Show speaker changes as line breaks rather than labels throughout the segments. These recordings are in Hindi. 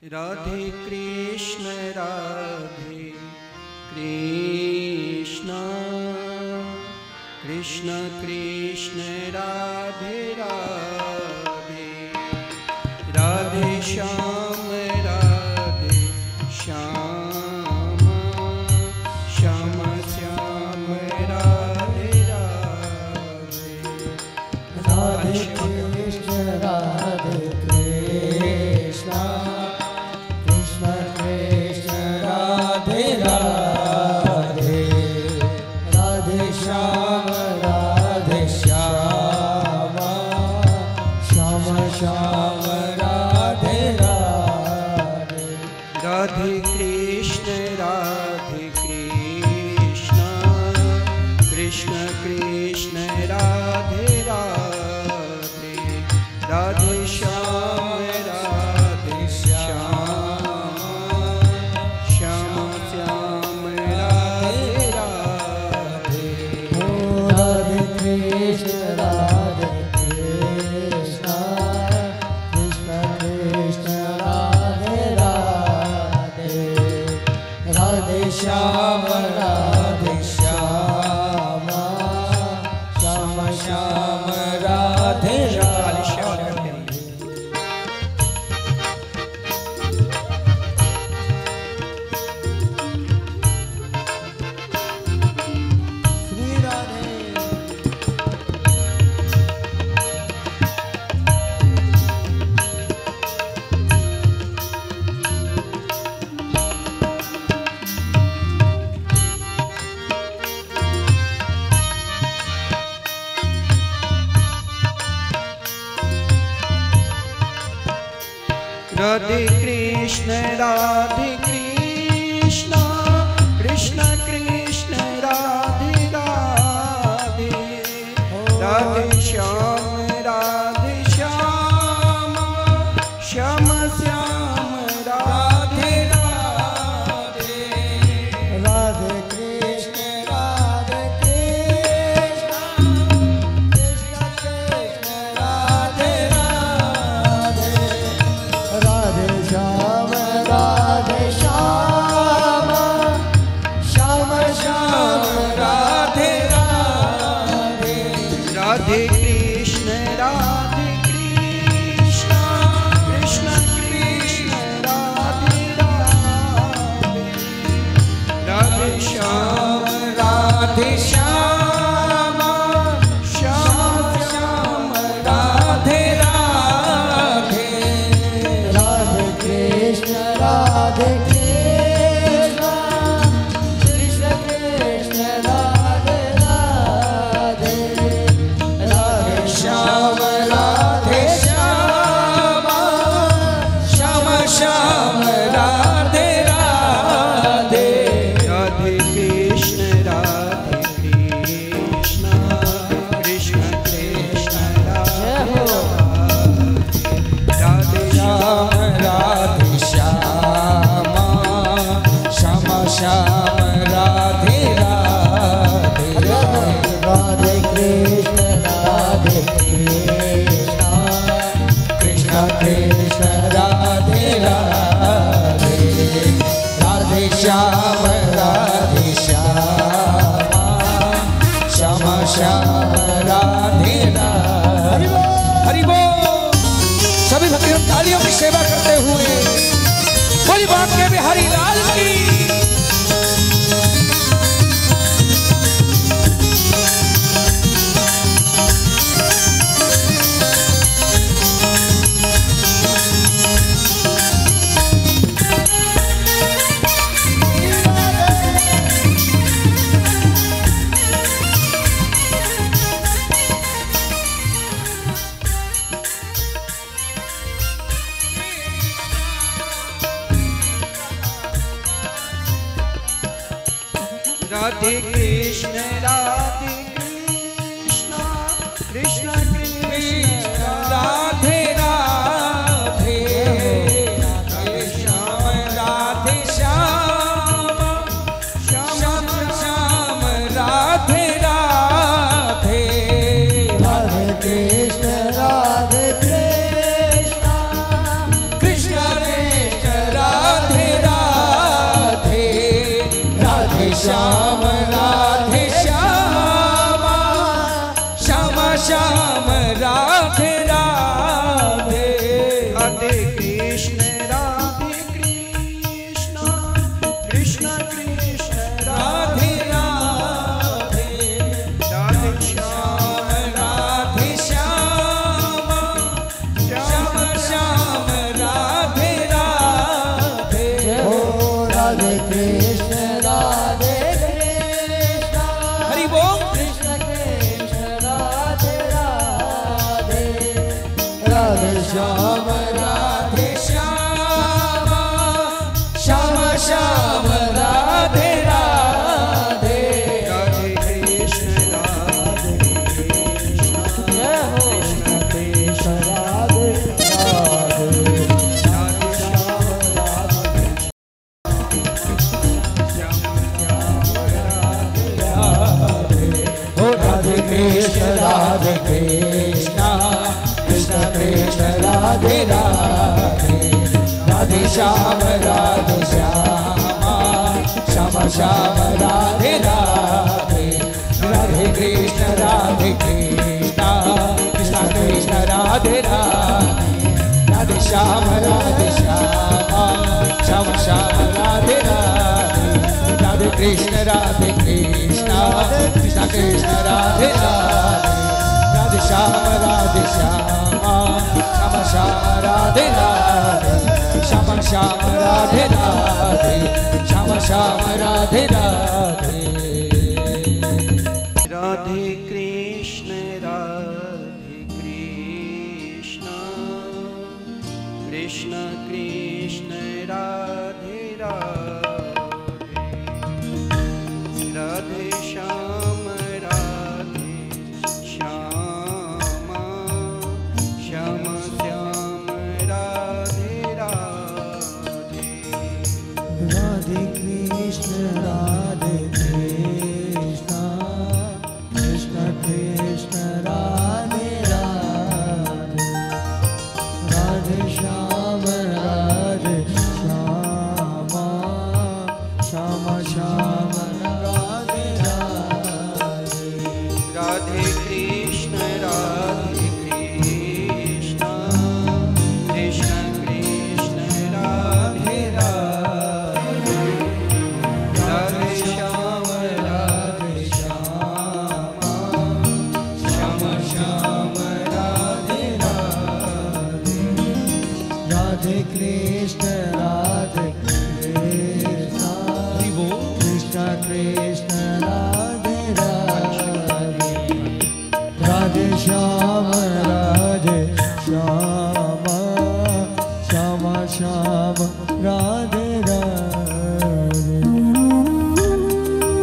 राधे कृष्ण कृष्ण कृष्ण राधे राधे, राधे श्याम श्याम श्याम राधे राधे,
राधे कृष्ण कृष्ण कृष्ण राधे राधे, राधे श्याम श्याम श्याम राधे राधे,
राधे कृष्ण कृष्ण कृष्ण राधे राधे, राधे श्याम श्याम श्याम राधे राधे,
राधे कृष्ण कृष्ण कृष्ण राधे राधे, राधे श्याम श्याम श्याम राधे राधे। श्री राधे
राधे कृष्ण कृष्ण कृष्ण राधे राधे, राधे श्याम श्याम श्याम राधे राधे,
राधे कृष्ण कृष्ण कृष्ण राधे राधे, राधे श्याम श्याम श्याम राधे राधे,
राधे कृष्ण कृष्ण कृष्ण राधे राधे, राधे श्याम
श्याम श्याम राधे राधे, राधे कृष्ण कृष्ण कृष्ण राधे राधे, राधे श्याम श्याम श्याम राधे राधे,
राधे कृष्ण कृष्ण कृष्ण राधे राधे,
श्याम श्याम श्याम राधे राधे, राधे कृष्ण कृष्ण कृष्ण राधे राधे, राधे श्याम श्याम श्याम राधे राधे। हरि बोल। सभी भक्तों तालियों की सेवा करते हुए बोली बांके बिहारी लाल की।
राधे कृष्ण कृष्ण कृष्ण
राधे राधे, राधे श्याम श्याम श्याम राधे राधे, राधे कृष्ण कृष्ण कृष्ण
कृष्ण राधे कृष्ण कृष्ण कृष्ण
राधे राधे
राधे श्याम
राधे श्याम श्याम श्याम राधे राधे
हो राधे कृष्ण
हरि बोल
कृष्ण कृष्ण राधे राधे राधे श्याम
राधे श्याम श्याम श्याम राधे राधे
राधे कृष्ण राधे कृष्ण
जय हो
कृष्ण कृष्ण
राधे राधे
राधे श्याम राधे श्याम श्याम राधे
हो राधे कृष्ण कृष्ण कृष्ण राधे राधे राधे श्याम श्याम श्याम राधे राधे राधे कृष्ण कृष्ण कृष्ण राधे राधे राधे श्याम श्याम श्याम राधे राधे राधे कृष्ण कृष्ण कृष्ण राधे राधे राधे श्याम श्याम राधे राधे श्याम श्याम राधे राधे श्याम श्याम राधे राधे
राधे कृष्ण कृष्ण कृष्ण राधे राधे राधे श्याम श्याम श्याम श्याम राधे राधे
राधे कृष्ण कृष्ण कृष्ण राधे राधे राधे श्याम श्याम श्याम राधे राधे
राधे कृष्ण कृष्ण कृष्ण राधे राधे राधे श्याम श्याम श्याम राधे राधे
राधे कृष्ण कृष्ण कृष्ण राधे राधे राधे श्याम श्याम श्याम राधे राधे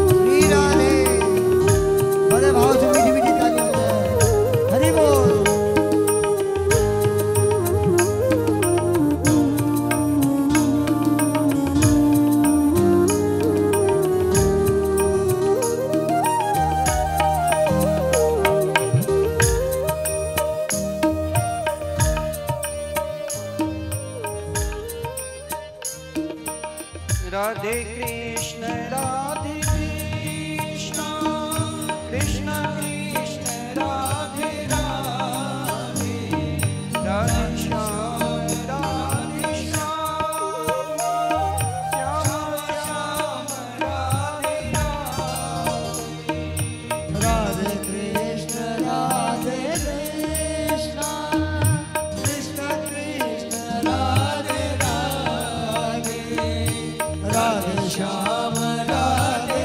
श्री राधे बड़े भाव से मीठी मीठी तालियां हरि बोल
राधे कृष्ण कृष्ण कृष्ण राधे राधे राधे श्याम श्याम श्याम राधे
राधे कृष्ण कृष्ण कृष्ण राधे राधे राधे श्याम राधे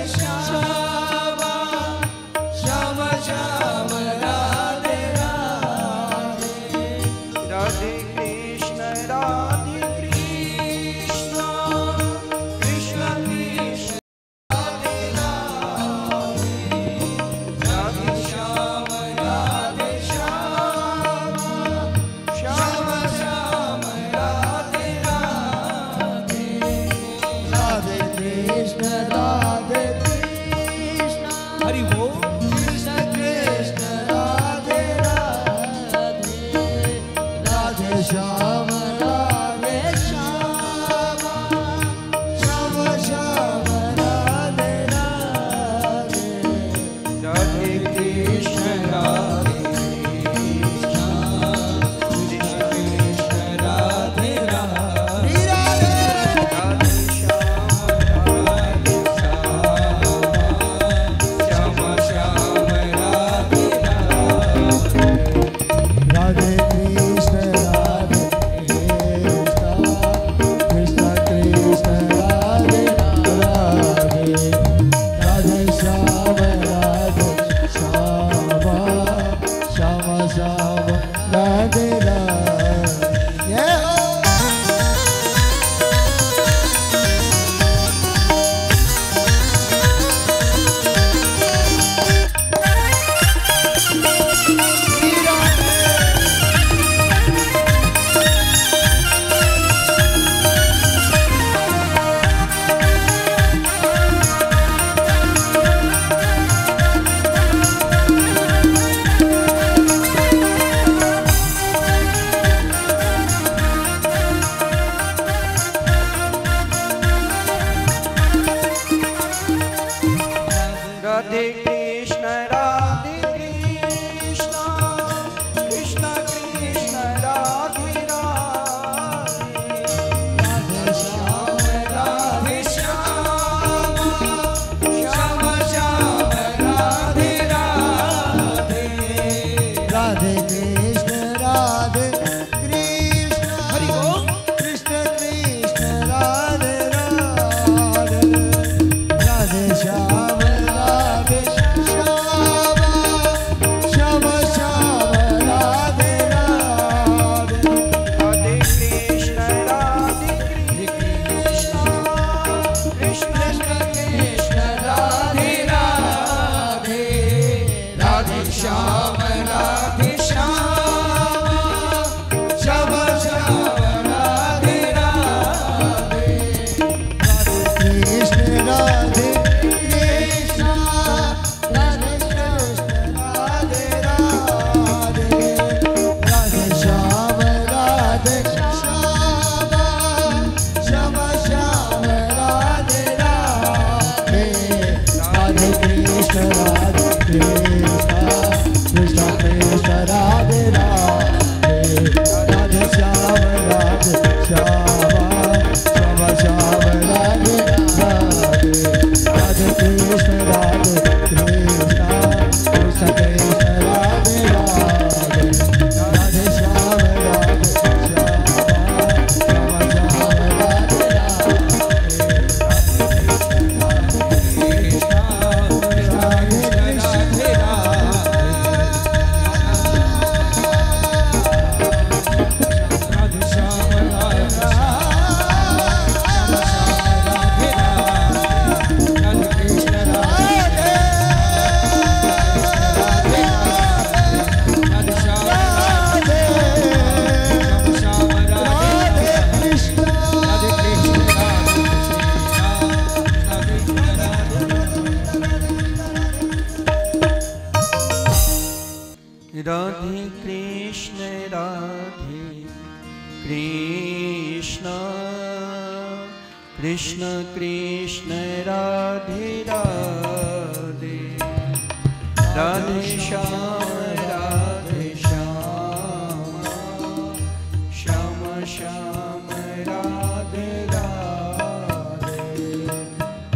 कृष्ण कृष्ण राधे राधे राधे श्याम श्याम श्याम राधे राधे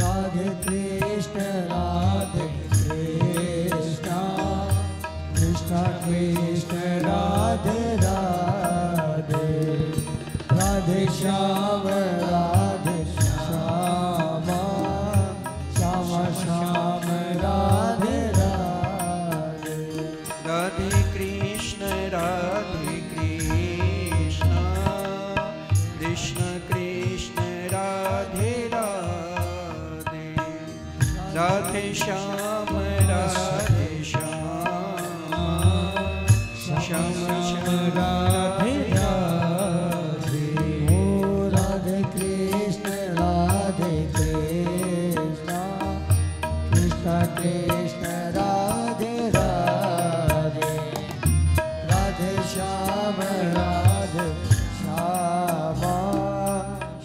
राधे कृष्ण कृष्ण कृष्ण राधे राधे राधे श्याम श्याम श्याम श्याम राधे राधे
राधे कृष्ण कृष्ण कृष्ण राधे राधे राधे श्याम श्याम श्याम राधे राधे
ओ राधे कृष्ण कृष्ण कृष्ण राधे राधे राधे श्याम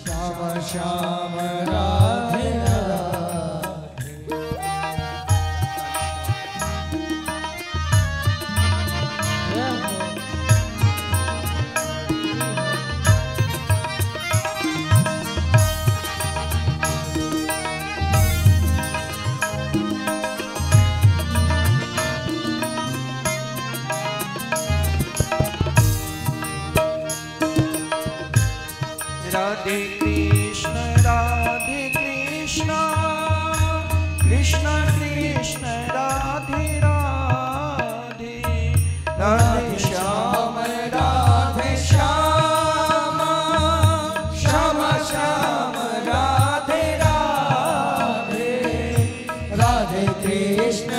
श्याम श्याम राधे
राधे कृष्ण कृष्ण कृष्ण राधे राधे राधे श्याम श्याम श्याम श्याम राधे राधे
राधे कृष्ण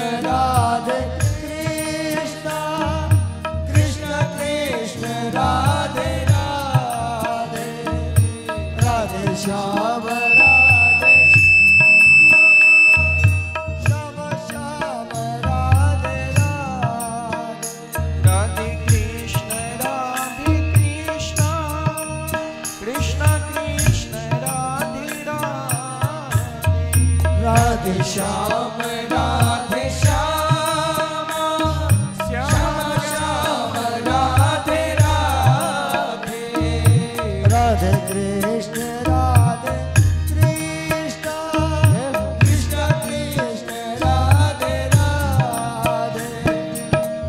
कृष्ण कृष्ण राधे राधे राधे श्याम श्याम श्याम राधे राधे
राधे कृष्ण कृष्ण कृष्ण राधे राधे
राधे श्याम श्याम श्याम राधे राधे राधे कृष्ण कृष्ण कृष्ण राधे राधे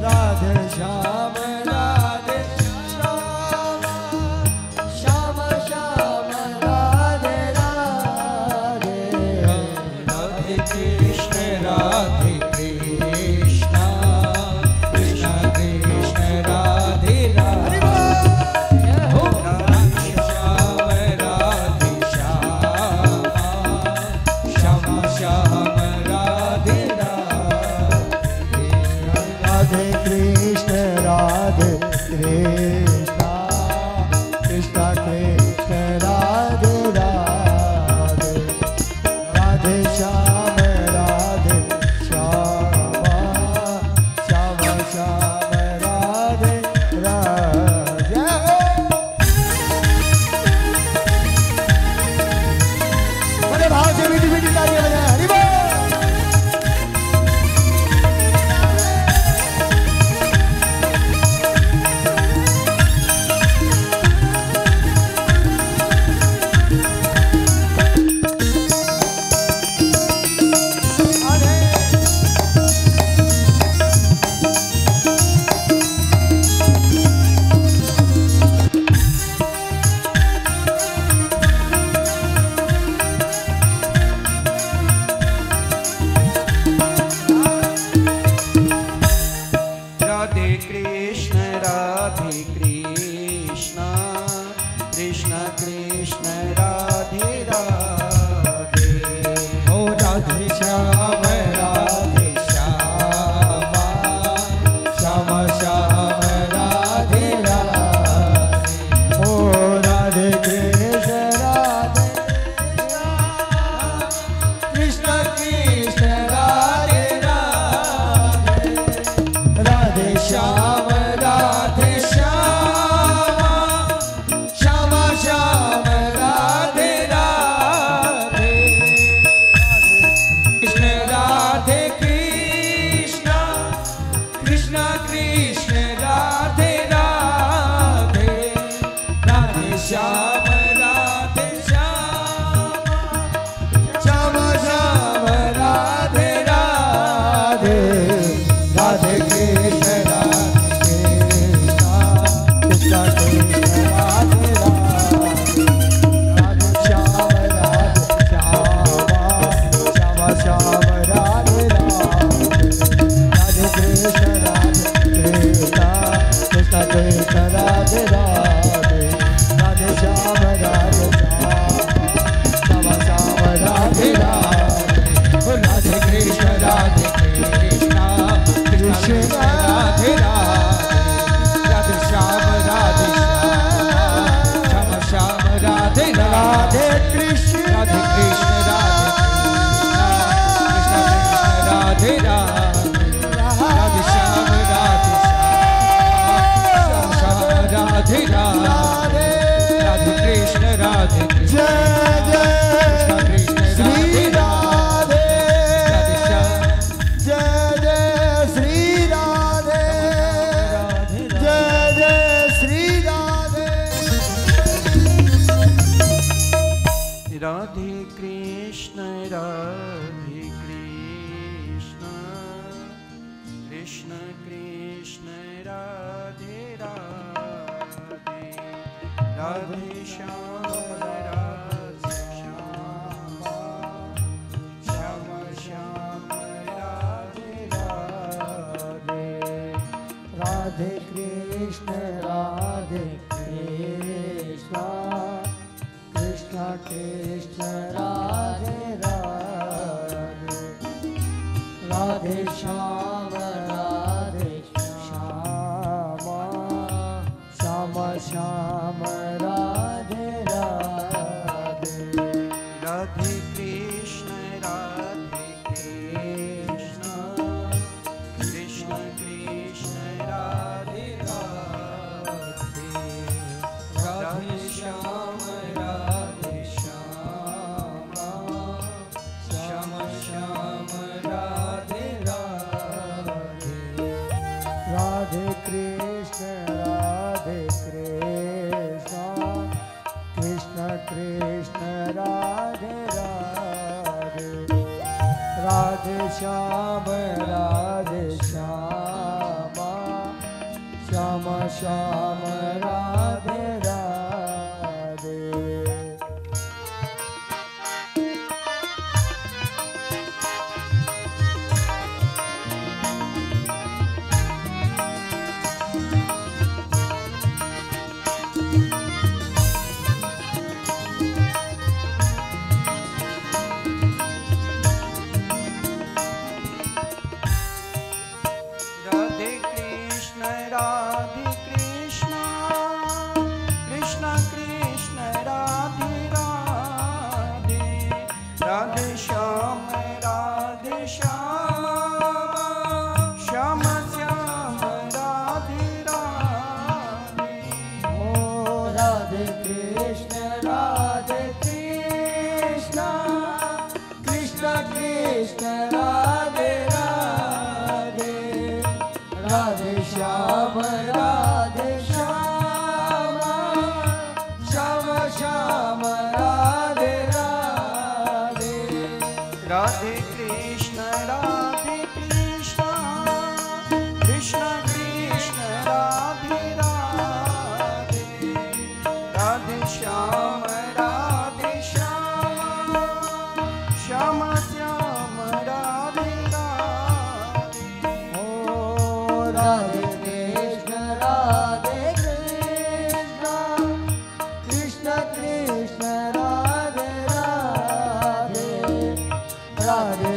राधे श्याम श्याम श्याम राधे राधे राधे कृष्ण कृष्ण कृष्ण राधे राधे हो राधे श्याम श्याम श्याम राधे राधे राधे कृष्ण कृष्ण कृष्ण राधे राधे राधे श्याम श्याम श्याम राधे राधे बड़े भाव से मीठी मीठी तालियां बजाएं हरि बोल श्याम राधे
कृष्ण
राधे कृष्ण राधे राधे श्याम राधे श्याम राधे राधे राधे कृष्ण राधे कृष्ण
जय जय श्री राधे जय जय श्री राधे जय जय श्री राधे
राधे कृष्ण कृष्ण कृष्ण राधे राधे राधे श्याम राधे श्याम श्याम श्याम राधे राधे
राधे कृष्ण कृष्ण कृष्ण राधे राधे राधे श्याम श्याम श्याम राधे राधे
राधे कृष्ण कृष्ण कृष्ण राधे राधे राधे श्याम श्याम श्याम राधे राधे
राधे कृष्ण कृष्ण कृष्ण राधे राधे राधे श्याम श्याम श्याम राधे राधे
राधे कृष्ण कृष्ण कृष्ण राधे राधे राधे श्याम श्याम श्याम राधे राधे
ओ राधे कृष्ण कृष्ण कृष्ण राधे राधे राधे श्याम श्याम श्याम राधे राधे
राधे कृष्ण कृष्ण कृष्ण राधे राधे राधे श्याम श्याम श्याम राधे राधे
ओ राधे कृष्ण कृष्ण कृष्ण राधे राधे राधे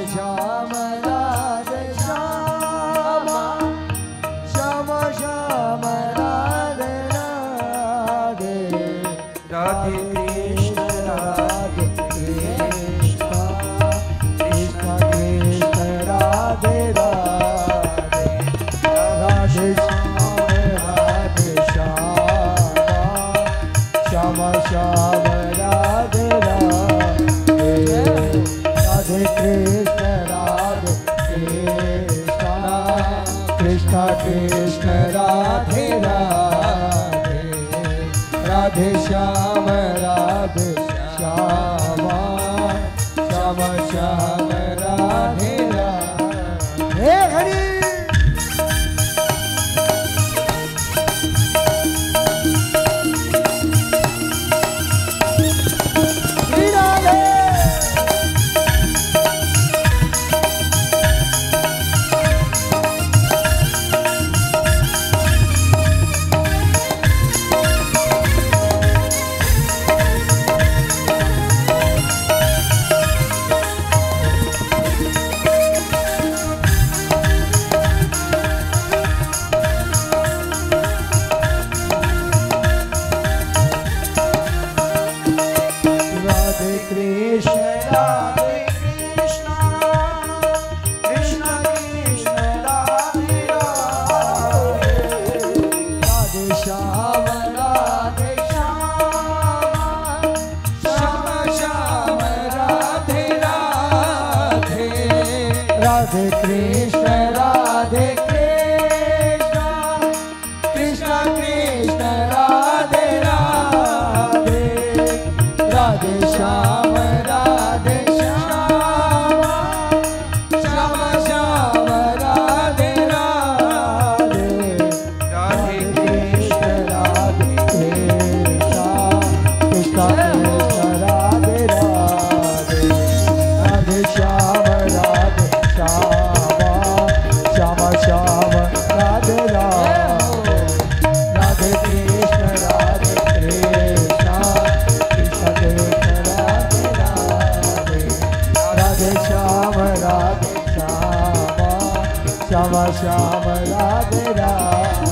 श्याम राधे राधे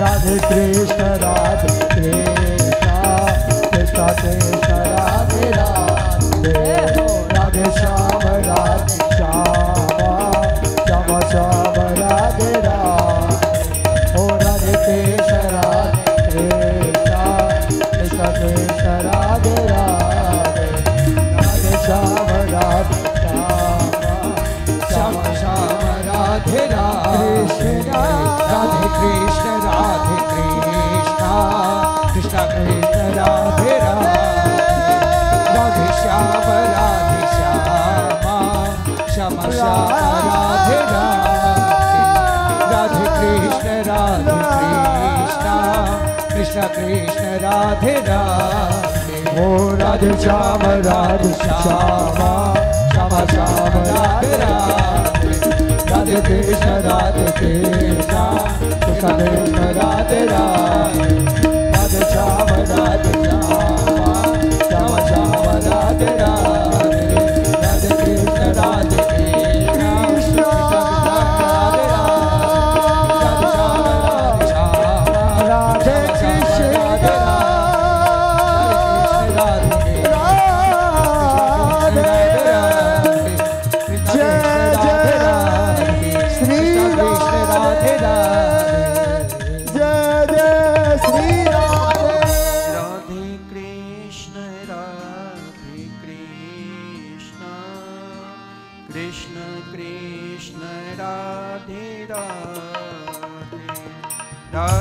राधे कृष्ण कृष्ण कृष्ण कृष्ण राधे राधे राधे श्याम श्याम श्याम राधे राधे ओ राधे कृष्ण कृष्ण कृष्ण राधे राधे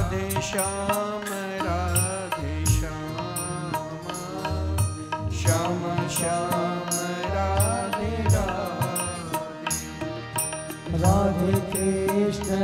राधे श्याम
श्याम श्याम राधे राधे राधे कृष्ण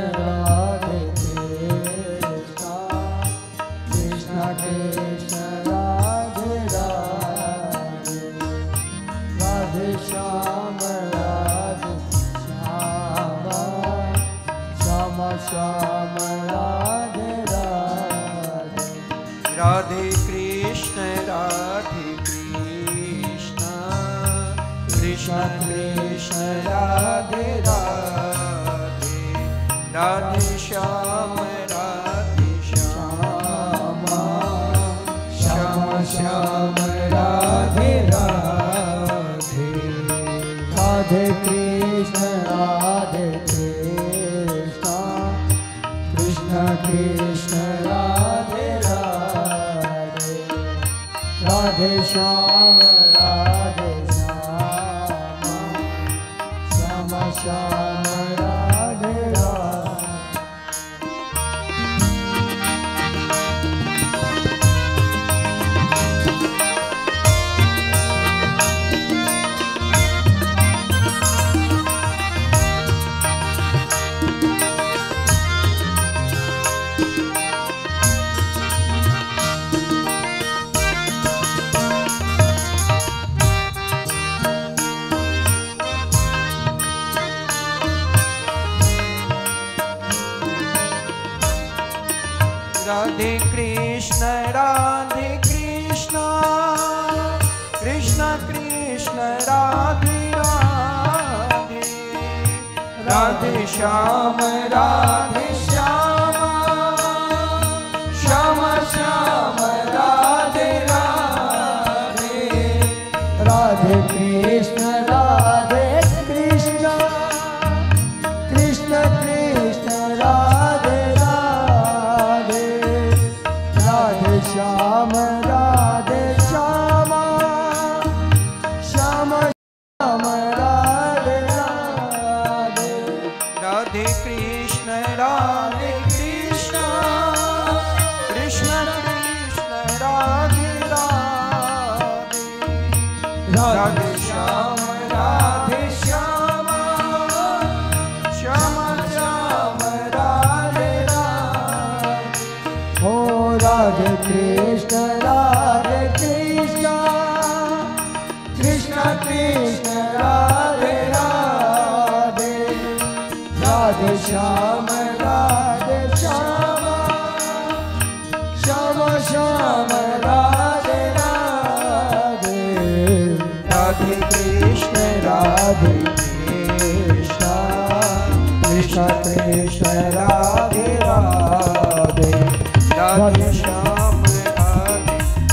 कृष्ण कृष्ण राधे राधे राधे श्याम श्याम श्याम राधे राधे राधे कृष्ण कृष्ण कृष्ण राधे राधे
ओ राधे श्याम श्याम श्याम राधे राधे राधे कृष्ण कृष्ण कृष्ण राधे राधे राधे श्याम श्याम श्याम राधे राधे राधे कृष्ण राधे कृष्ण राधे कृष्ण कृष्ण कृष्ण राधे राधे राधे श्याम राधे श्याम श्याम श्याम राधे राधे
राधे कृष्ण राधे कृष्ण कृष्ण कृष्ण राधे राधे राधे श्याम राधे श्याम श्याम श्याम राधे राधे
हो राधे कृष्ण राधे कृष्ण कृष्ण कृष्ण राधे राधे राधे श्याम राधे श्याम श्याम श्याम राधे राधे
राधे कृष्ण
राधे कृष्ण कृष्ण कृष्ण राधे राधे
राधे श्याम राधे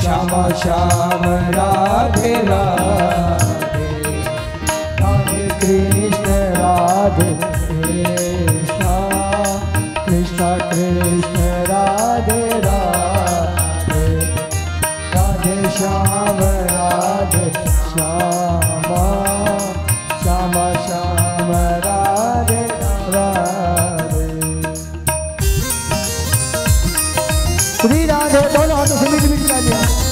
श्याम श्याम राधे राधे राधे कृष्ण राधे कृष्ण कृष्ण कृष्ण राधे राधे राधे श्याम राधे श्याम श्याम श्याम राधे राधे श्री राधे दोनों हाथों से मीठी मीठी तालियां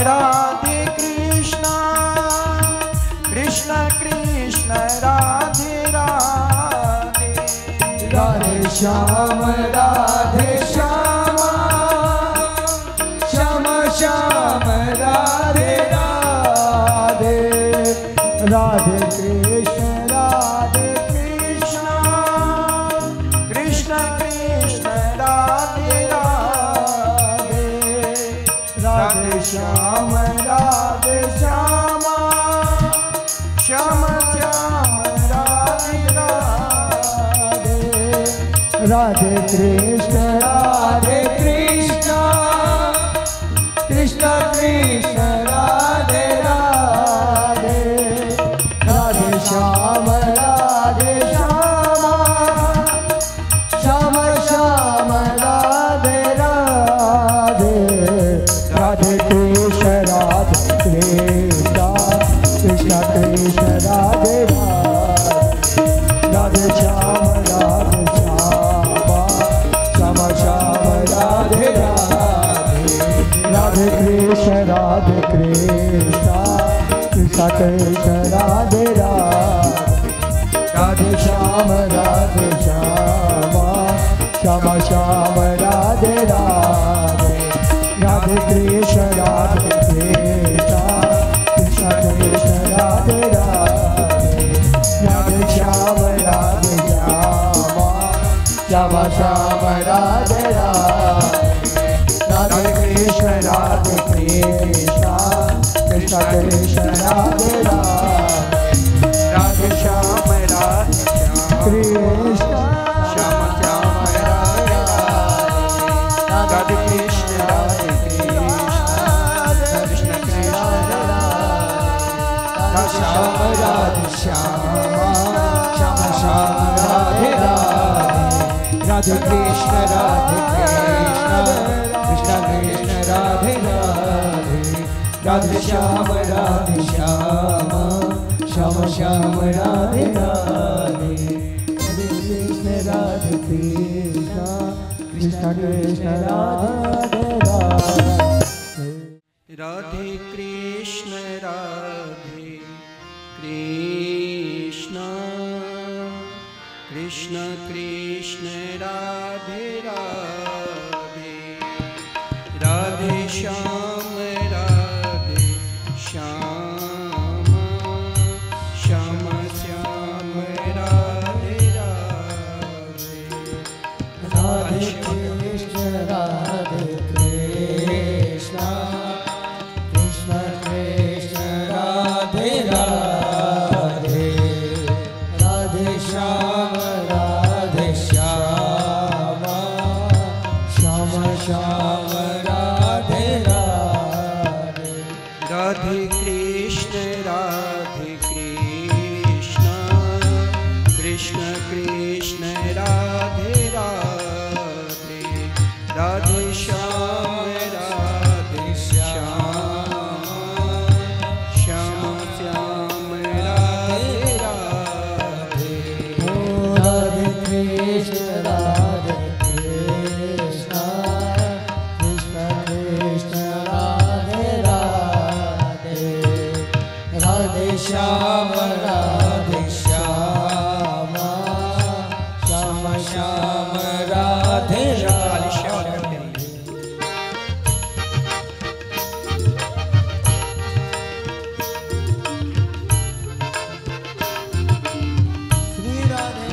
राधे कृष्ण कृष्ण कृष्ण राधे राधे
राधे श्याम राधे श्याम श्याम श्याम राधे राधे राधे कृष्ण
कृष्ण कृष्ण राधे राधे
राधे श्याम राधे श्याम
श्याम श्याम राधे राधे
राधे कृष्ण कृष्ण कृष्ण राधे राधे राधे श्याम राधे श्याम श्याम श्याम राधे राधे राधे कृष्ण कृष्ण कृष्ण राधे राधे राधे श्याम श्याम श्याम राधे राधे राधे कृष्ण कृष्ण कृष्ण राधे राधे राधे श्याम श्याम श्याम राधे राधे राधे कृष्ण कृष्ण कृष्ण राधे राधे राधे श्याम श्याम श्याम राधे राधे राधे कृष्ण कृष्ण कृष्ण राधे राधे राधे श्याम कृष्ण
श्याम श्याम राधे राधे कृष्ण कृष्ण कृष्ण
श्याम राधे श्याम श्याम राधे राधे राधे कृष्ण कृष्ण कृष्ण राधे राधे राधे श्याम श्याम श्याम राधे राधे राधे कृष्ण कृष्ण कृष्ण राधे राधे
राधे कृष्ण कृष्ण कृष्ण
कृष्ण कृष्ण राधे राधे, राधे श्याम श्याम, श्याम श्याम राधे राधे,
राधे कृष्ण राधे कृष्ण, कृष्ण कृष्ण राधे राधे, राधे श्याम श्याम, श्याम श्याम राधे राधे,
राधे कृष्ण कृष्ण कृष्ण राधे राधे, राधे श्याम श्याम श्याम राधे राधे,
राधे कृष्ण कृष्ण कृष्ण राधे राधे, राधे श्याम श्याम, श्याम श्याम राधे राधे। श्री राधे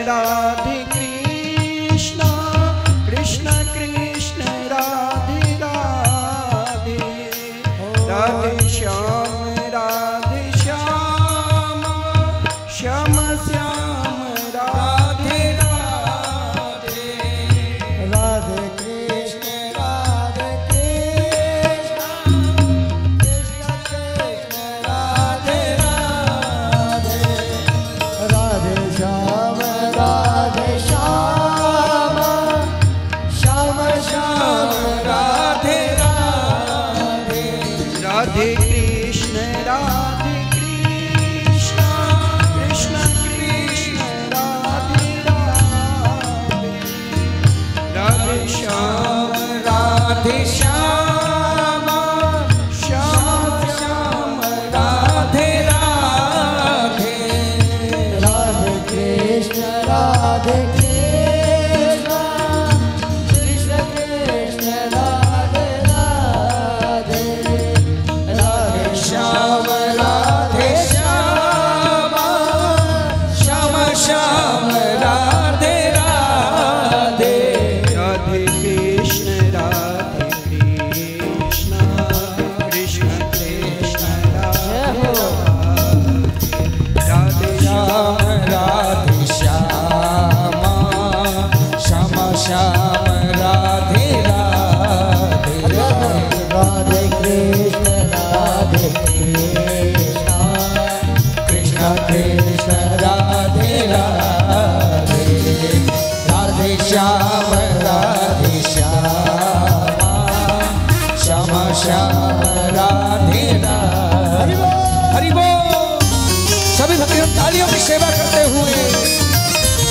राधे कृष्ण कृष्ण कृष्ण राधे राधे, राधे श्याम श्याम श्याम राधे राधे,
राधे कृष्ण कृष्ण कृष्ण राधे राधे, राधे श्याम श्याम श्याम राधे राधे,
राधे कृष्ण कृष्ण कृष्ण राधे राधे, राधे श्याम श्याम श्याम राधे राधे,
राधे कृष्ण कृष्ण कृष्ण राधे राधे, राधे श्याम श्याम श्याम राधे राधे,
राधे कृष्ण कृष्ण कृष्ण राधे राधे,
श्याम राधे श्याम, श्याम श्याम राधे राधे, राधे कृष्ण कृष्ण कृष्ण राधे राधे, राधे श्याम श्याम श्याम राधे राधे। हरि बोल। सभी भक्तों तालियों की सेवा करते हुए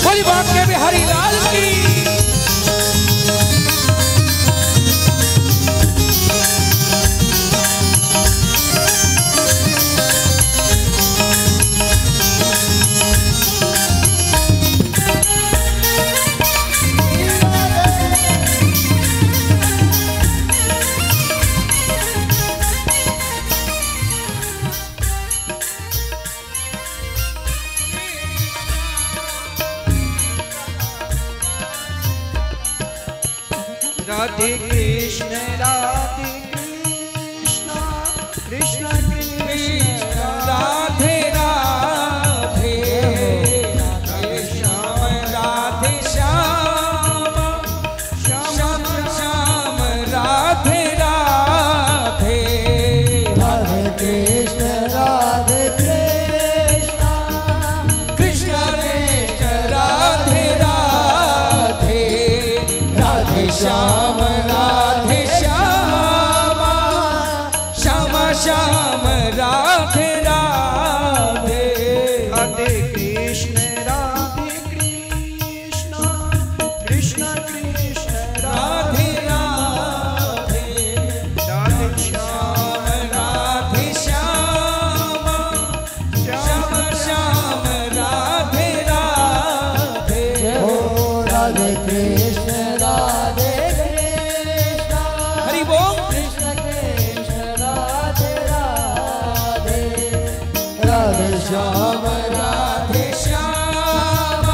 बोली बात के बिहारी लाल की।
राधे कृष्ण कृष्ण कृष्ण राधे राधे, राधे श्याम श्याम श्याम राधे राधे,
राधे कृष्ण कृष्ण कृष्ण राधे राधे, राधे श्याम
श्याम राधे राधे
राधे कृष्ण कृष्ण कृष्ण
राधे राधे
राधे श्याम
राधे श्याम श्याम श्याम राधे राधे
ओ राधे कृष्ण
हरि बोल
कृष्ण कृष्ण राधे राधे राधे श्याम
राधे श्याम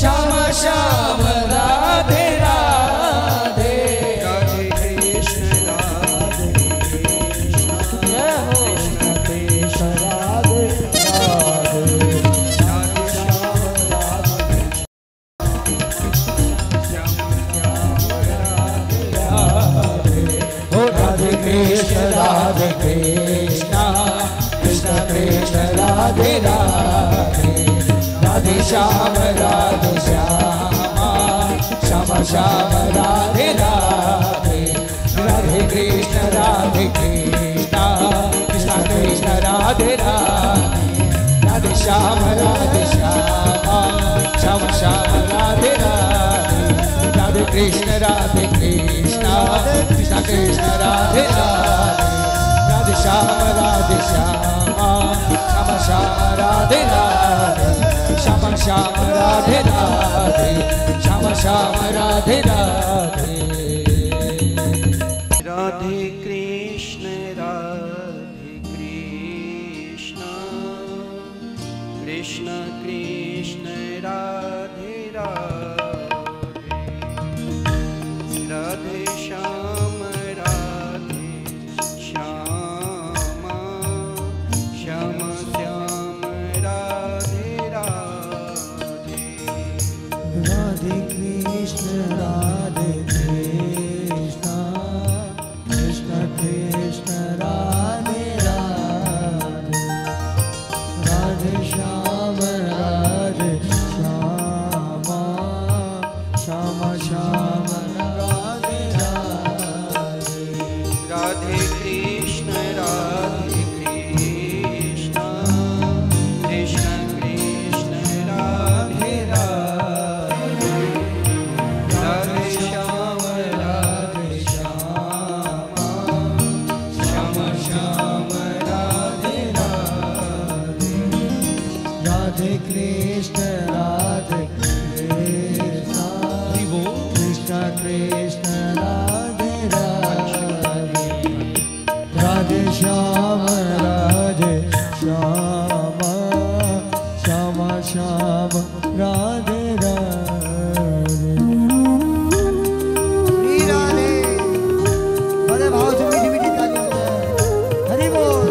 श्याम श्याम राधे राधे
राधे कृष्ण
जय हो कृष्ण कृष्ण राधे राधे राधे श्याम राधे
ओ राधे कृष्ण कृष्ण कृष्ण राधे राधे राधे श्याम श्याम श्याम राधे राधे राधे कृष्ण कृष्ण कृष्ण राधे राधे राधे श्याम श्याम श्याम राधे राधे राधे कृष्ण कृष्ण कृष्ण राधे राधे राधे श्याम श्याम राधे राधे श्याम श्याम राधे राधे श्याम श्याम राधे राधे
राधे कृष्ण कृष्ण कृष्ण राधे राधे राधे श्याम श्याम श्याम श्याम राधे राधे
राधे कृष्ण कृष्ण कृष्ण राधे राधे राधे श्याम श्याम श्याम राधे राधे
राधे कृष्ण कृष्ण कृष्ण राधे राधे राधे श्याम श्याम श्याम राधे राधे
राधे कृष्ण कृष्ण कृष्ण राधे राधे राधे श्याम श्याम श्याम राधे राधे राधे बड़े भाव से मीठी मीठी तालियां बजाएं। हरि बोल।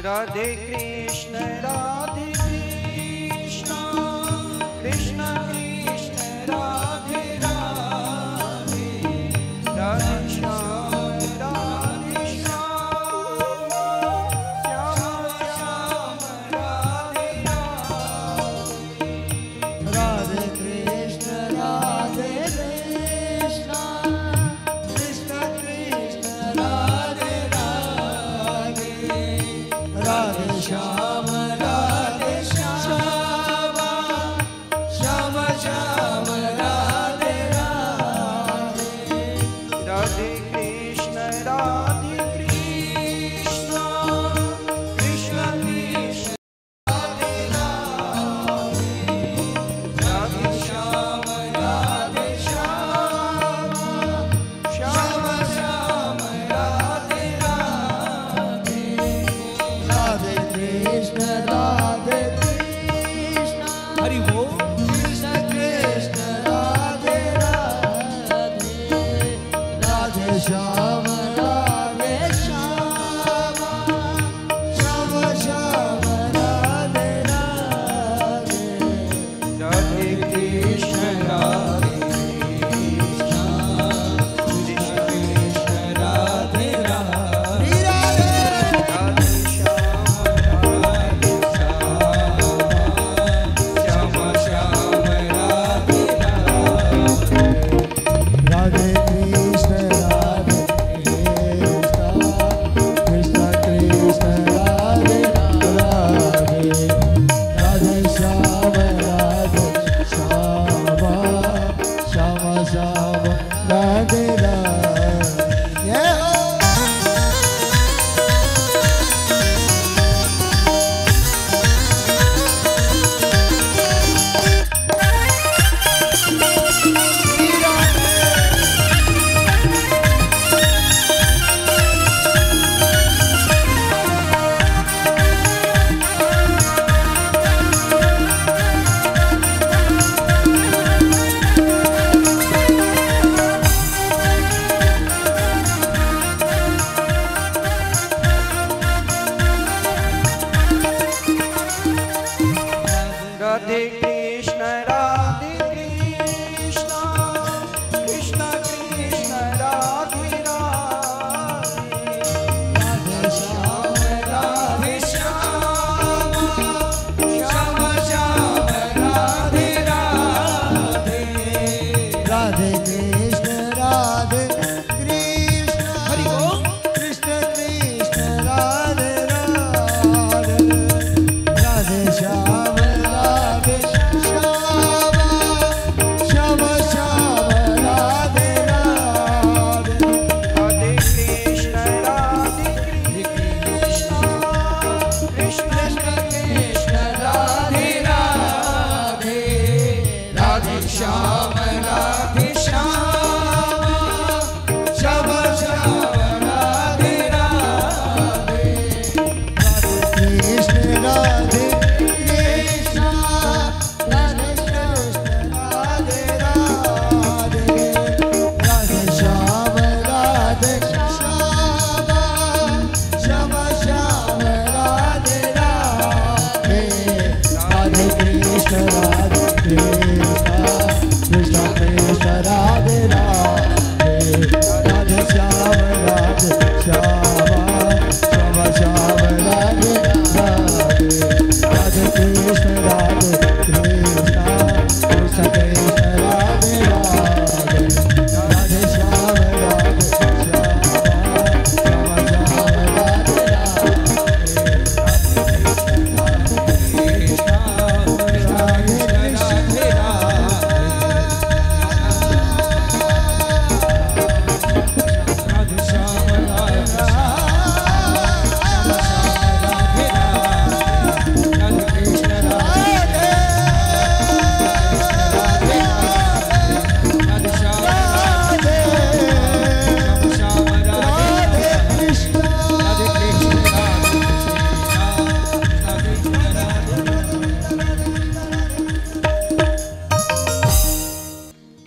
राधे कृष्ण कृष्ण कृष्ण राधे राधे राधे श्याम श्याम श्याम राधे
राधे कृष्ण कृष्ण कृष्ण राधे राधे राधे श्याम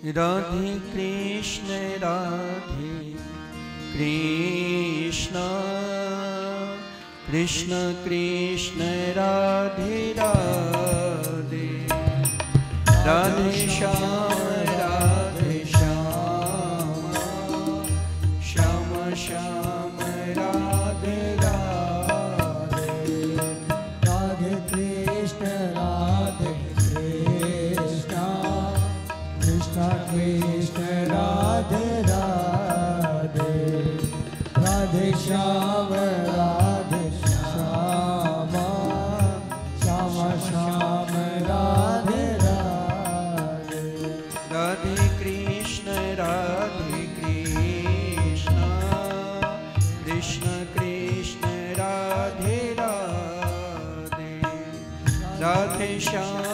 राधे कृष्ण कृष्ण कृष्ण राधे राधे राधे श्याम श्याम श्याम राधे राधे
राधे कृष्ण कृष्ण कृष्ण राधे राधे राधे श्याम श्याम श्याम श्याम राधे राधे
राधे कृष्ण कृष्ण कृष्ण राधे राधे राधे श्याम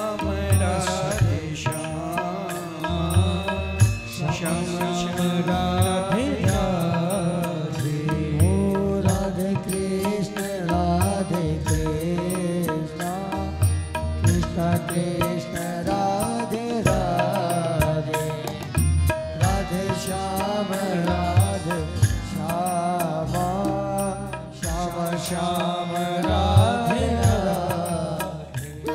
श्याम राधे राधे
ओ राधे कृष्ण कृष्ण कृष्ण राधे राधे राधे श्याम श्याम श्याम राधे राधे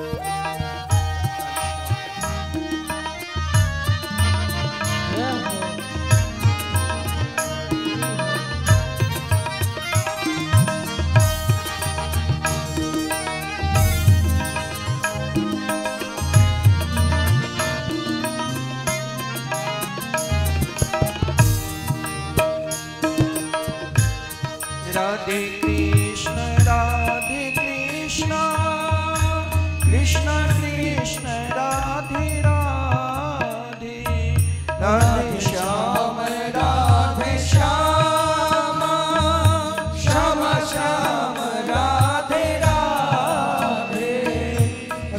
राधे कृष्ण कृष्ण कृष्ण राधे राधे राधे श्याम श्याम श्याम श्याम राधे राधे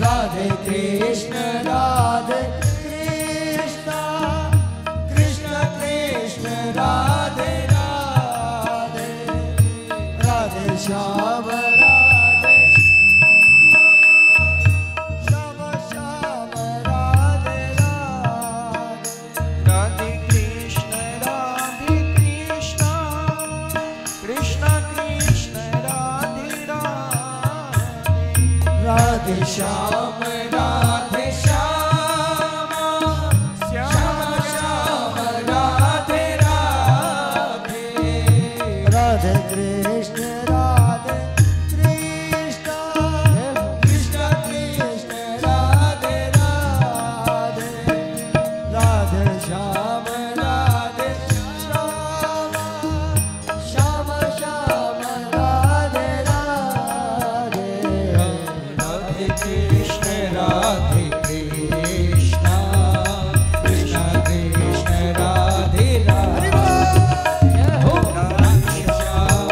राधे कृष्ण कृष्ण कृष्ण राधे राधे राधे श्याम श्याम श्याम राधे राधे
राधे कृष्ण कृष्ण कृष्ण राधे राधे
राधे श्याम
श्याम श्याम राधे राधे
राधे कृष्ण कृष्ण कृष्ण राधे राधे राधे श्याम श्याम श्याम राधे राधे
राधे कृष्ण कृष्ण कृष्ण राधे राधे हो राधे श्याम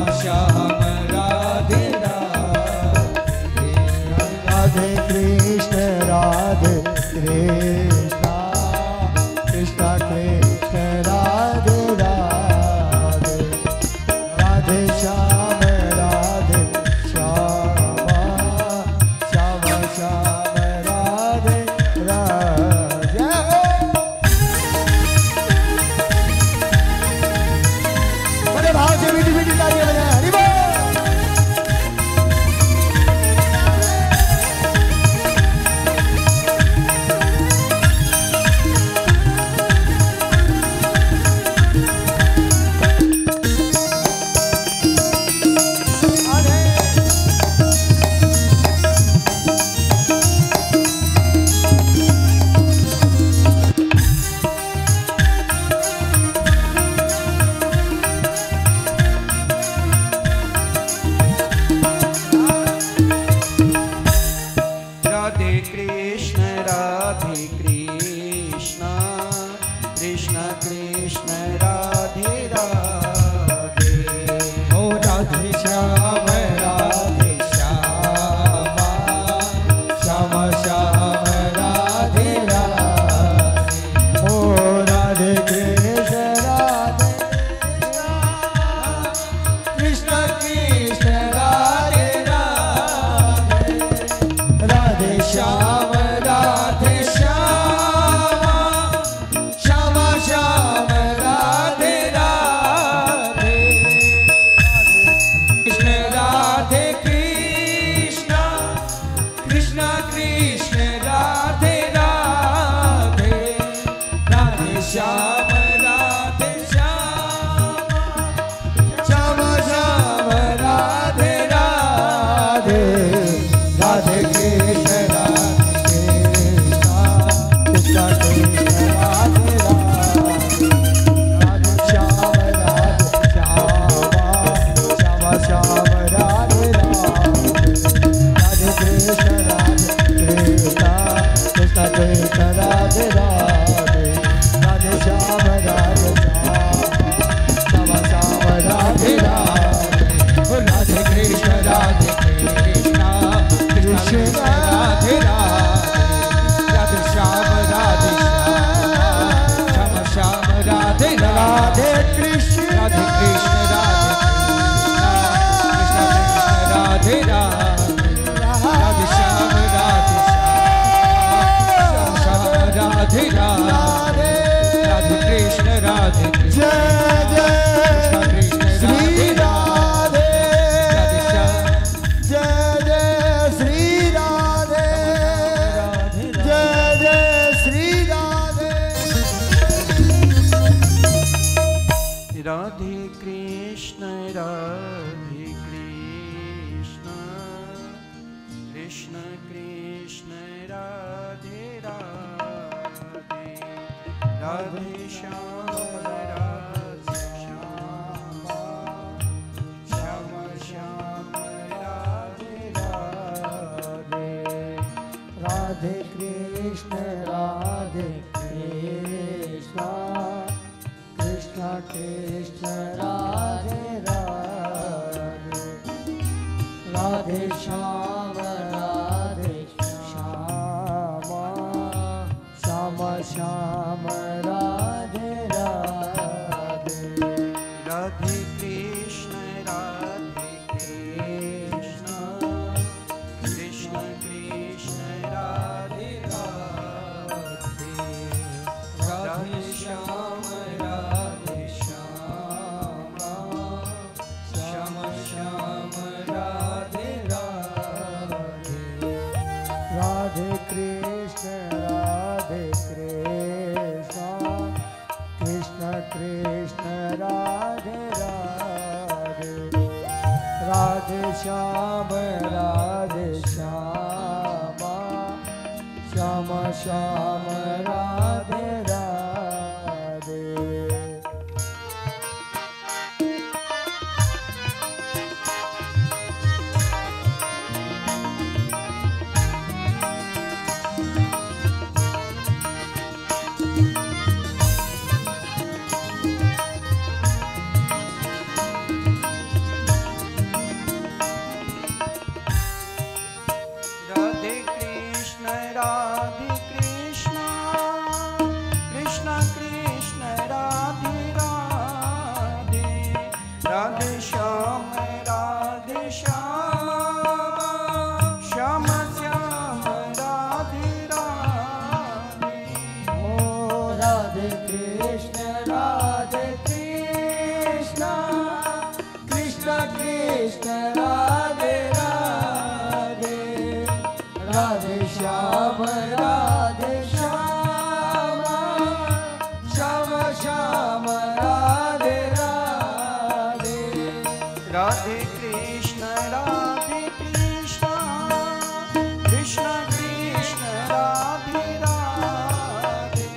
श्याम श्याम राधे राधे
राधे कृष्ण कृष्ण कृष्ण राधे राधे राधे श्याम श्याम श्याम राधे राधे बड़े भाव से मीठी मीठी तालियां बजाएं हरि बोल
श्याम राधे श्यामा, श्यामा श्याम राधे राधे, कृष्ण राधे कृष्ण, कृष्ण कृष्ण राधे राधे, राधे श्याम राधे श्यामा, श्यामा श्याम राधे राधे, राधे कृष्ण राधे कृष्ण, कृष्ण कृष्ण राधे राधे, राधे श्याम राधे श्यामा, श्यामा श्याम राधे राधे, राधे कृष्ण कृष्ण कृष्ण राधे राधे, राधे श्याम राधे श्यामा, श्यामा श्याम राधे राधे, राधे कृष्ण कृष्ण कृष्ण राधे राधे, राधे श्याम राधे श्यामा, श्याम श्याम राधे राधे, कृष्ण राधे कृष्ण राधे कृष्ण राधे राधे, राधे श्याम राधे श्याम, श्याम श्याम राधे राधे, राधे कृष्ण राधे कृष्ण, जय जय श्री राधे, राधे श्याम, जय जय श्री राधे, जय जय श्री राधे,
राधे कृष्ण कृष्ण कृष्ण राधे राधे, राधे श्याम राधे श्यामा, श्याम श्याम राधे राधे,
राधे कृष्ण कृष्ण कृष्ण राधे राधे, राधे श्याम राधे श्यामा, श्याम श्याम राधे राधे,
राधे कृष्ण कृष्ण कृष्ण राधे राधे, राधे श्याम राधे श्यामा, श्याम श्याम राधे राधे,
राधे कृष्ण कृष्ण कृष्ण राधे राधे, राधे श्याम राधे श्यामा, श्याम श्याम राधे राधे,
राधे कृष्ण कृष्ण कृष्ण राधे राधे, राधे श्याम राधे श्यामा, श्याम श्याम राधे राधे,
ओ राधे कृष्ण कृष्ण कृष्ण राधे राधे, राधे श्याम राधे श्यामा, श्याम श्याम राधे राधे,
राधे कृष्ण कृष्ण कृष्ण राधे राधे,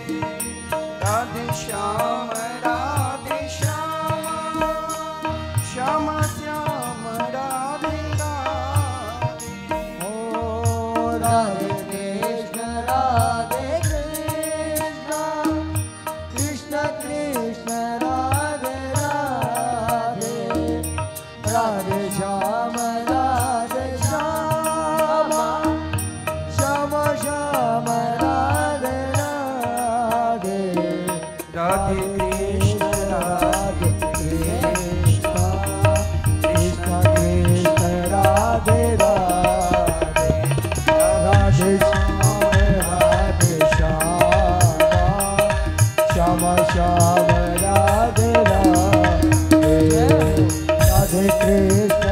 राधे श्याम राधे श्यामा, श्याम श्याम राधे राधे,
ओ राधे कृष्ण कृष्ण कृष्ण राधे राधे, राधे श्याम राधे श्यामा, श्याम श्याम राधे राधे,
राधे कृष्ण
कृष्ण कृष्ण राधे राधे, राधा
राधे श्याम श्याम राधे राधे राधे कृष्ण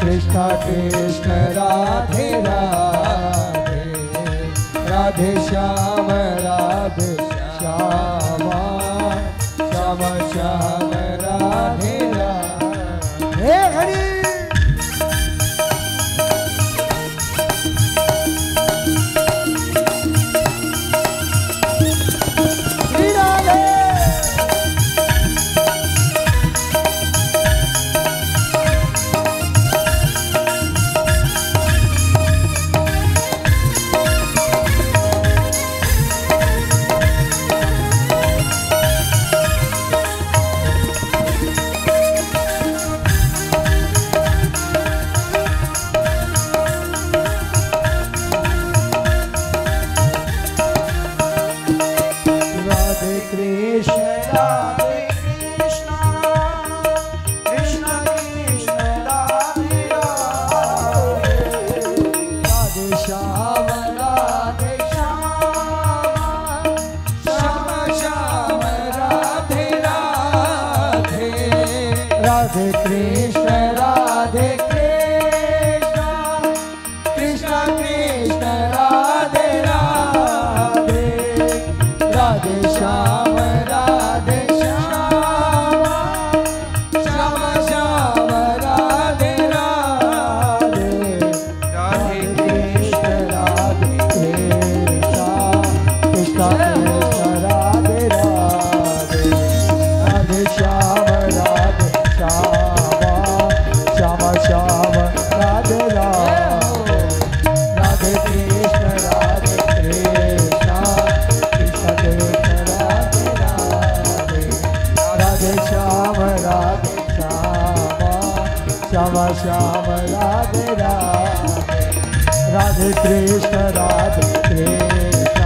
कृष्ण कृष्ण राधे राधे राधे श्याम श्याम श्याम श्याम राधे राधे। हे हरि राधे कृष्ण राधे कृष्ण कृष्ण कृष्ण राधे राधे राधे श्याम राधे श्याम श्याम श्याम राधे राधे राधे कृष्ण राधे कृष्ण कृष्ण कृष्ण राधे राधे राधे श्याम राधे श्याम श्याम राधे राधे राधे कृष्ण राधे कृष्ण कृष्ण कृष्ण राधे राधे राधे श्याम श्याम श्याम राधे राधे राधे कृष्ण राधे कृष्ण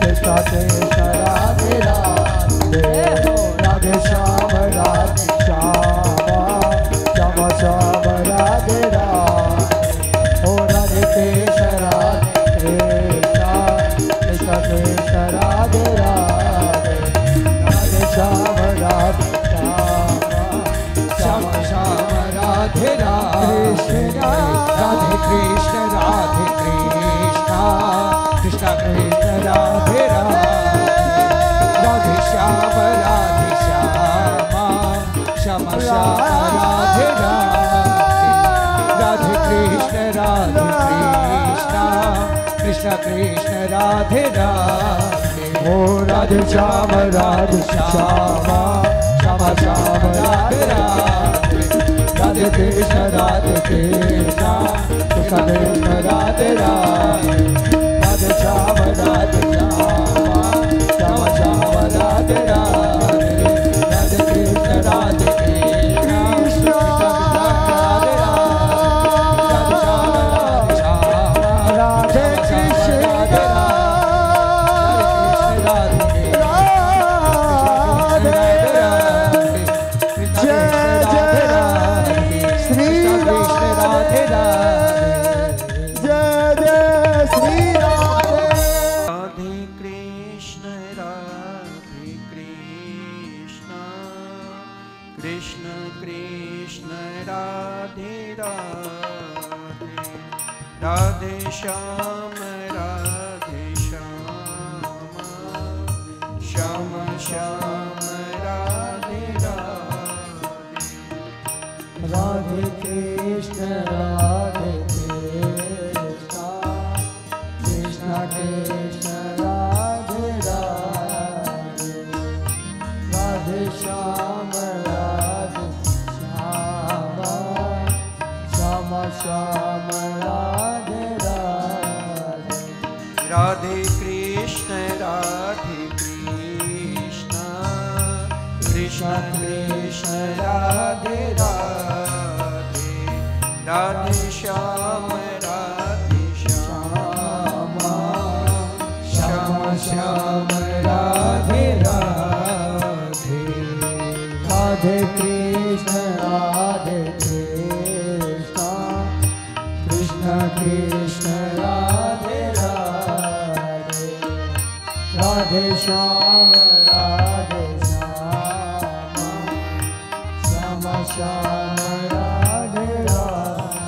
कृष्ण कृष्ण राधे राधे राधे श्याम राधे श्याम श्याम राधे राधे ओ राधे कृष्ण राधे कृष्ण कृष्ण राधे राधे राधे श्याम राधे श्याम श्याम राधे राधे राधे कृष्ण राधे कृष्ण कृष्ण कृष्ण राधे राधे राधे श्याम राधे श्याम श्याम राधे राधे कृष्ण राधे कृष्ण कृष्ण कृष्ण राधे राधे ओ राधे श्याम श्याम श्याम राधे राधे राधे कृष्ण राधे कृष्ण कृष्ण कृष्ण राधे राधे राधे श्याम राधे श्याम श्याम राधे राधे राधे कृष्ण राधे कृष्ण राधे कृष्ण
राधे श्याम राधे श्याम श्याम श्याम राधे राधे
राधे कृष्ण राधे कृष्ण कृष्ण कृष्ण राधे राधे राधे श्याम राधे श्याम श्याम श्याम राधे राधे
राधे कृष्ण राधे कृष्ण कृष्ण कृष्ण राधे राधे राधे श्याम राधे श्याम श्याम श्याम राधे राधे
राधे कृष्ण राधे कृष्ण कृष्ण कृष्ण राधे राधे, राधे श्याम राधे श्याम, श्याम श्याम राधे राधे।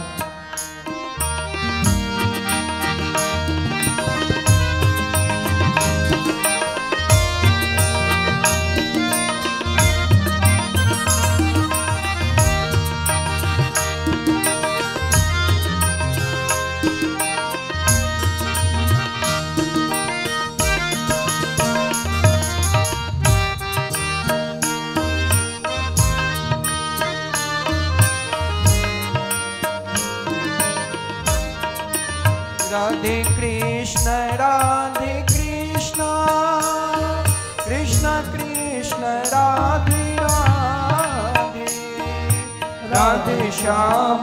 राधे कृष्ण कृष्ण कृष्ण राधे राधे, राधे श्याम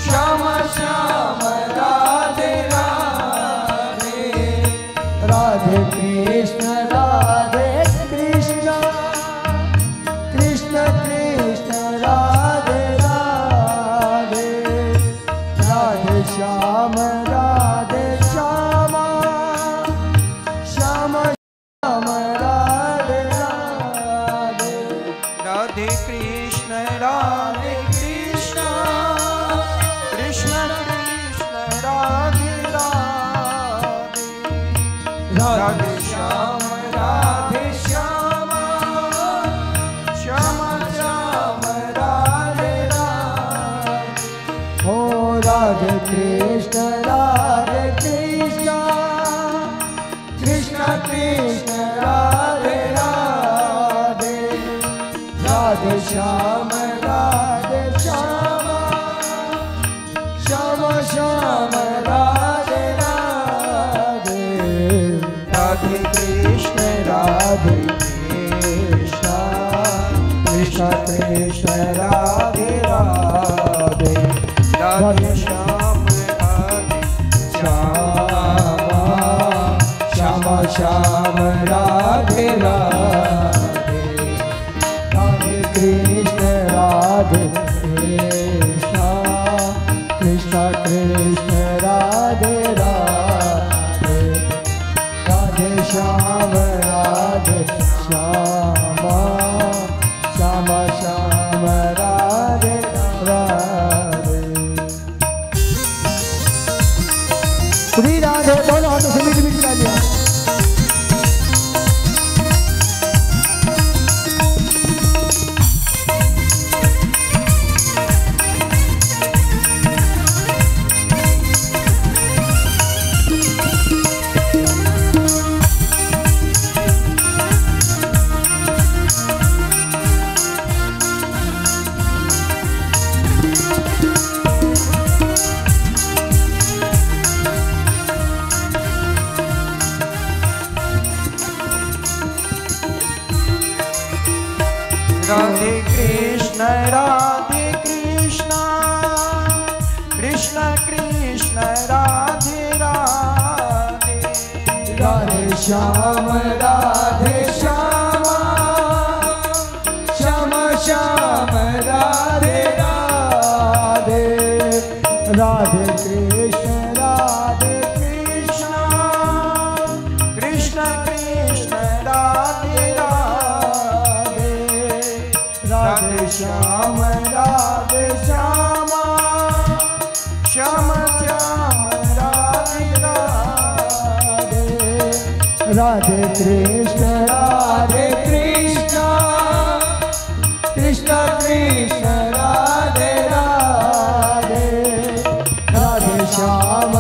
श्याम श्याम राधे राधे,
राधे कृष्ण कृष्ण कृष्ण कृष्ण राधे राधे, राधे श्याम श्याम, श्याम श्याम राधे राधे,
राधे कृष्ण कृष्ण कृष्ण कृष्ण राधे राधे, राधे श्याम श्याम श्याम श्याम राधे राधे।
हो राधे कृष्ण कृष्ण कृष्ण राधे राधे, राधे श्याम श्याम, श्याम श्याम राधे राधे,
राधे कृष्ण
कृष्ण कृष्ण राधे राधे,
राधे श्याम राधे
श्याम श्याम राधे राधे, राधे कृष्ण कृष्ण कृष्ण राधे राधे, राधे श्याम श्याम, श्याम श्याम राधे राधे। श्री राधे दोनों हाथों से मीठी मीठी तालियां।
राधे कृष्ण कृष्ण कृष्ण राधे राधे,
राधे श्याम श्याम, श्याम श्याम राधे राधे, राधे कृष्ण
कृष्ण कृष्ण राधे राधे,
राधे श्याम श्याम,
श्याम श्याम राधे राधे,
राधे कृष्ण कृष्ण कृष्ण राधे राधे, राधे श्याम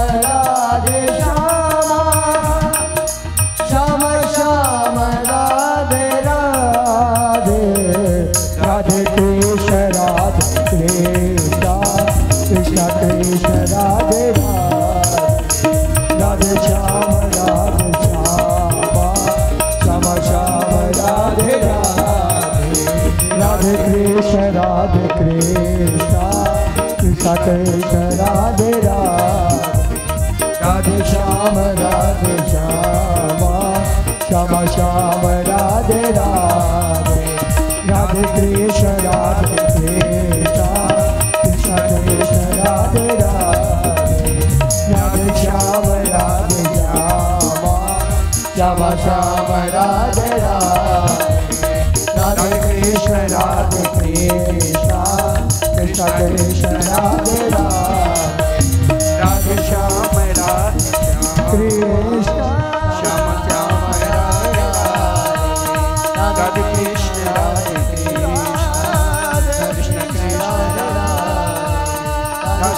श्याम श्याम राधे राधे, राधे कृष्ण कृष्ण कृष्ण राधे राधे, राधे श्याम श्याम श्याम राधे राधे, राधे कृष्ण कृष्ण कृष्ण राधे राधे, राधे श्याम श्याम श्याम राधे राधे, राधे कृष्ण
राधे राधे राधे कृष्ण राधे कृष्ण कृष्ण कृष्ण राधे राधे राधे श्याम राधे श्याम कृष्ण श्याम श्याम राधे राधे कृष्ण राधे कृष्ण कृष्ण कृष्ण राधे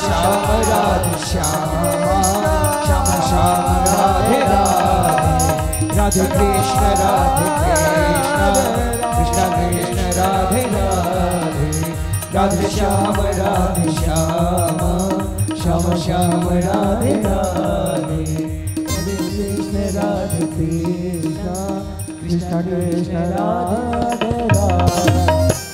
श्याम राधे श्याम श्याम श्याम राधे राधे राधे कृष्ण कृष्ण कृष्ण राधे राधे राधे श्याम श्याम श्याम राधे राधे राधे कृष्ण कृष्ण कृष्ण कृष्ण राधे राधे